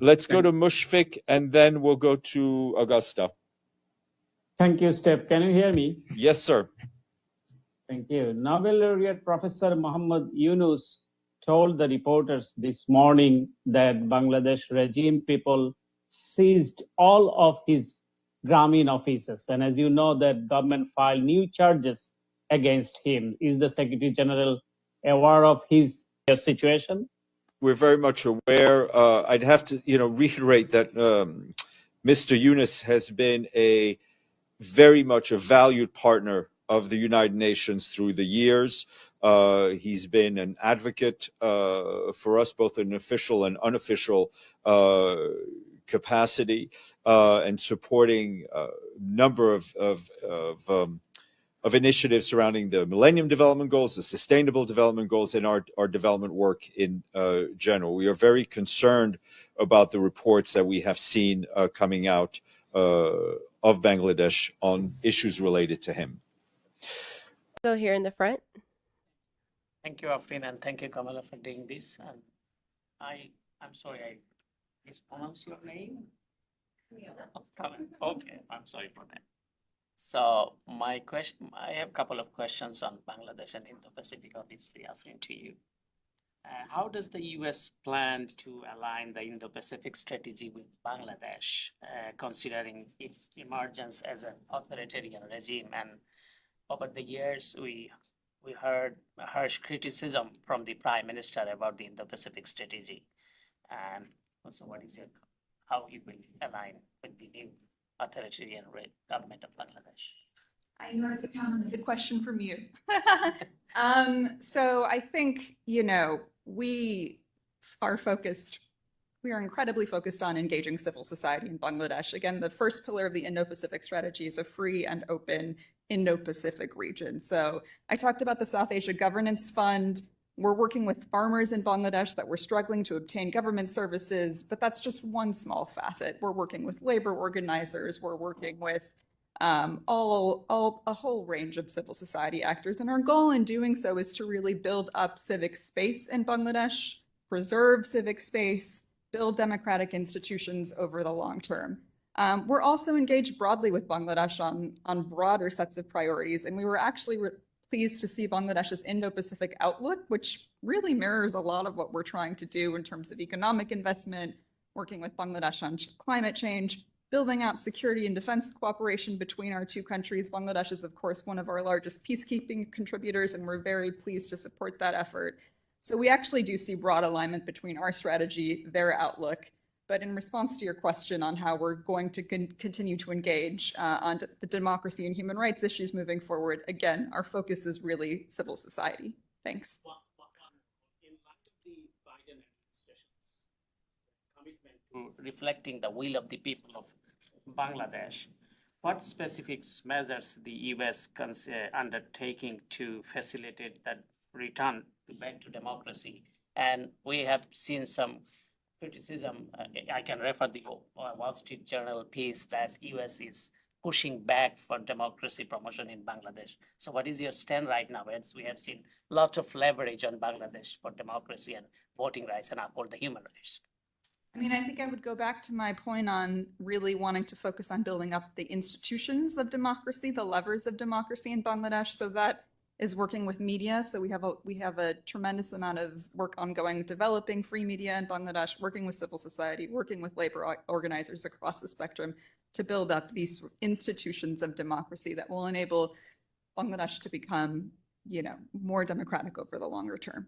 Let's go to Mushfiq, and then we'll go to Augusta. Thank you, Steph. Can you hear me? Yes, sir. Thank you. Nobel laureate Professor Muhammad Yunus told the reporters this morning that Bangladesh regime people seized all of his Grameen offices. And as you know, that government filed new charges against him. Is the Secretary General aware of his situation? We're very much aware. I'd have to, reiterate that Mr. Yunus has been very much a valued partner of the United Nations through the years. He's been an advocate for us, both in official and unofficial capacity, and supporting a number of initiatives surrounding the Millennium Development Goals, the Sustainable Development Goals, and our development work in general. We are very concerned about the reports that we have seen coming out of Bangladesh on issues related to him. Go here in the front. Thank you, Afrin, and thank you, Kamala, for doing this. And I'm sorry, I mispronounced your name. Okay, I'm sorry for that. So my question, I have a couple of questions on Bangladesh and Indo-Pacific, obviously, Afrin, to you. How does the U.S. plan to align the Indo-Pacific strategy with Bangladesh, considering its emergence as an authoritarian regime? And over the years, we heard harsh criticism from the Prime Minister about the Indo-Pacific strategy. And also, how you will align with the new authoritarian government of Bangladesh? I know it's a question from you. So I think, we are incredibly focused on engaging civil society in Bangladesh. Again, the first pillar of the Indo-Pacific strategy is a free and open Indo-Pacific region. So I talked about the South Asia Governance Fund. We're working with farmers in Bangladesh that were struggling to obtain government services, but that's just one small facet. We're working with labor organizers. We're working with a whole range of civil society actors. And our goal in doing so is to really build up civic space in Bangladesh, preserve civic space, build democratic institutions over the long term. We're also engaged broadly with Bangladesh on broader sets of priorities. And we were actually pleased to see Bangladesh's Indo-Pacific outlook, which really mirrors a lot of what we're trying to do in terms of economic investment, working with Bangladesh on climate change, building out security and defense cooperation between our two countries. Bangladesh is, of course, one of our largest peacekeeping contributors, and we're very pleased to support that effort. So we actually do see broad alignment between our strategy, their outlook. But in response to your question on how we're going to continue to engage on the democracy and human rights issues moving forward, again, our focus is really civil society. Thanks. In light of the Biden administration's commitment to reflecting the will of the people of Bangladesh, what specific measures the U.S. undertaking to facilitate that return back to democracy? And we have seen some criticism. I can refer the Wall Street Journal piece that U.S. is pushing back for democracy promotion in Bangladesh. So what is your stand right now? As we have seen lots of leverage on Bangladesh for democracy and voting rights and uphold the human rights. I think I would go back to my point on really wanting to focus on building up the institutions of democracy, the levers of democracy in Bangladesh. So that is working with media. So we have a tremendous amount of work ongoing, developing free media in Bangladesh, working with civil society, working with labor organizers across the spectrum to build up these institutions of democracy that will enable Bangladesh to become, more democratic over the longer term.